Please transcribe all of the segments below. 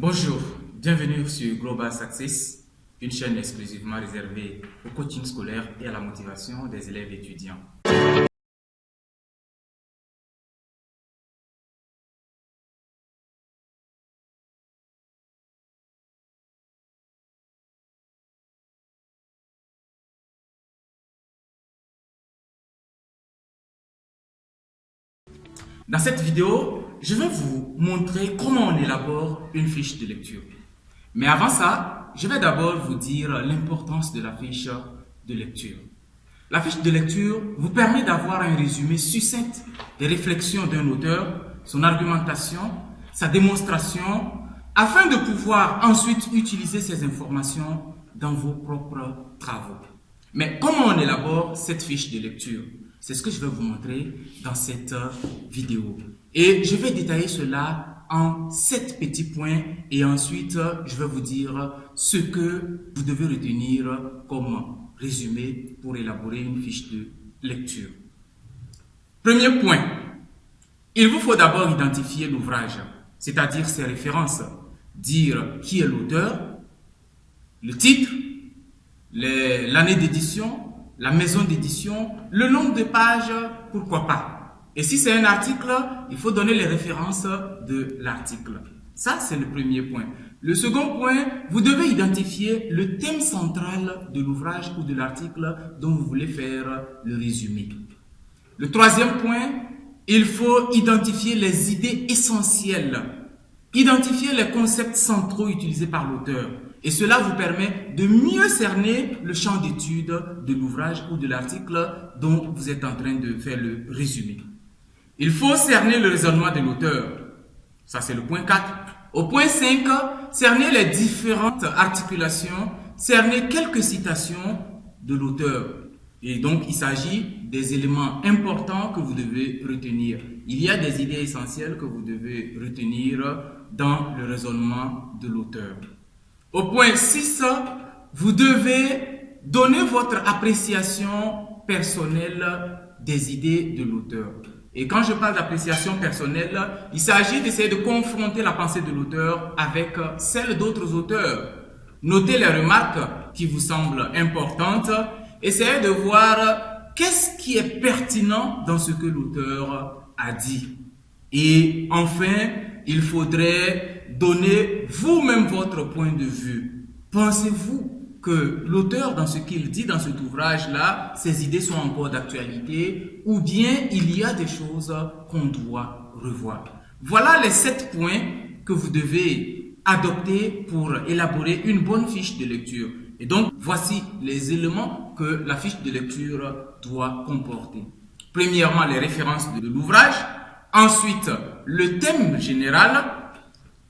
Bonjour, bienvenue sur Global Success, une chaîne exclusivement réservée au coaching scolaire et à la motivation des élèves étudiants. Dans cette vidéo, je vais vous montrer comment on élabore une fiche de lecture. Mais avant ça, je vais d'abord vous dire l'importance de la fiche de lecture. La fiche de lecture vous permet d'avoir un résumé succinct des réflexions d'un auteur, son argumentation, sa démonstration, afin de pouvoir ensuite utiliser ces informations dans vos propres travaux. Mais comment on élabore cette fiche de lecture? C'est ce que je vais vous montrer dans cette vidéo. Et je vais détailler cela en 7 petits points et ensuite je vais vous dire ce que vous devez retenir comme résumé pour élaborer une fiche de lecture. Premier point, il vous faut d'abord identifier l'ouvrage, c'est-à-dire ses références, dire qui est l'auteur, le titre, l'année d'édition, la maison d'édition, le nombre de pages, pourquoi pas. Et si c'est un article, il faut donner les références de l'article. Ça, c'est le premier point. Le second point, vous devez identifier le thème central de l'ouvrage ou de l'article dont vous voulez faire le résumé. Le troisième point, il faut identifier les idées essentielles, identifier les concepts centraux utilisés par l'auteur. Et cela vous permet de mieux cerner le champ d'étude de l'ouvrage ou de l'article dont vous êtes en train de faire le résumé. Il faut cerner le raisonnement de l'auteur. Ça, c'est le point 4. Au point 5, cerner les différentes articulations, cerner quelques citations de l'auteur. Et donc, il s'agit des éléments importants que vous devez retenir. Il y a des idées essentielles que vous devez retenir dans le raisonnement de l'auteur. Au point 6, vous devez donner votre appréciation personnelle des idées de l'auteur. Et quand je parle d'appréciation personnelle, il s'agit d'essayer de confronter la pensée de l'auteur avec celle d'autres auteurs. Notez les remarques qui vous semblent importantes. Essayez de voir qu'est-ce qui est pertinent dans ce que l'auteur a dit. Et enfin, il faudrait donner vous-même votre point de vue. Pensez-vous que l'auteur, dans ce qu'il dit dans cet ouvrage-là, ses idées sont encore d'actualité ou bien il y a des choses qu'on doit revoir? Voilà les 7 points que vous devez adopter pour élaborer une bonne fiche de lecture. Et donc, voici les éléments que la fiche de lecture doit comporter. Premièrement, les références de l'ouvrage. Ensuite, le thème général,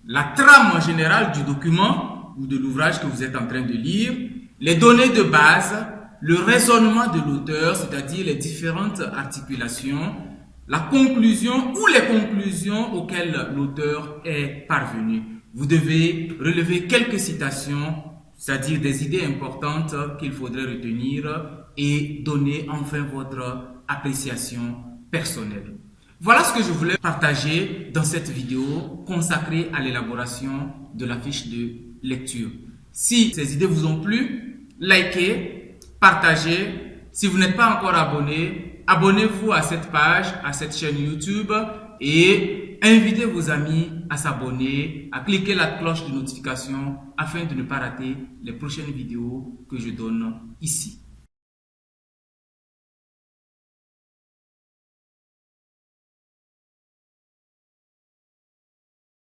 la trame générale du document ou de l'ouvrage que vous êtes en train de lire, les données de base, le raisonnement de l'auteur, c'est-à-dire les différentes articulations, la conclusion ou les conclusions auxquelles l'auteur est parvenu. Vous devez relever quelques citations, c'est-à-dire des idées importantes qu'il faudrait retenir et donner enfin votre appréciation personnelle. Voilà ce que je voulais partager dans cette vidéo consacrée à l'élaboration de la fiche de lecture. Si ces idées vous ont plu, likez, partagez. Si vous n'êtes pas encore abonné, abonnez-vous à cette page, à cette chaîne YouTube et invitez vos amis à s'abonner, à cliquer la cloche de notification afin de ne pas rater les prochaines vidéos que je donne ici.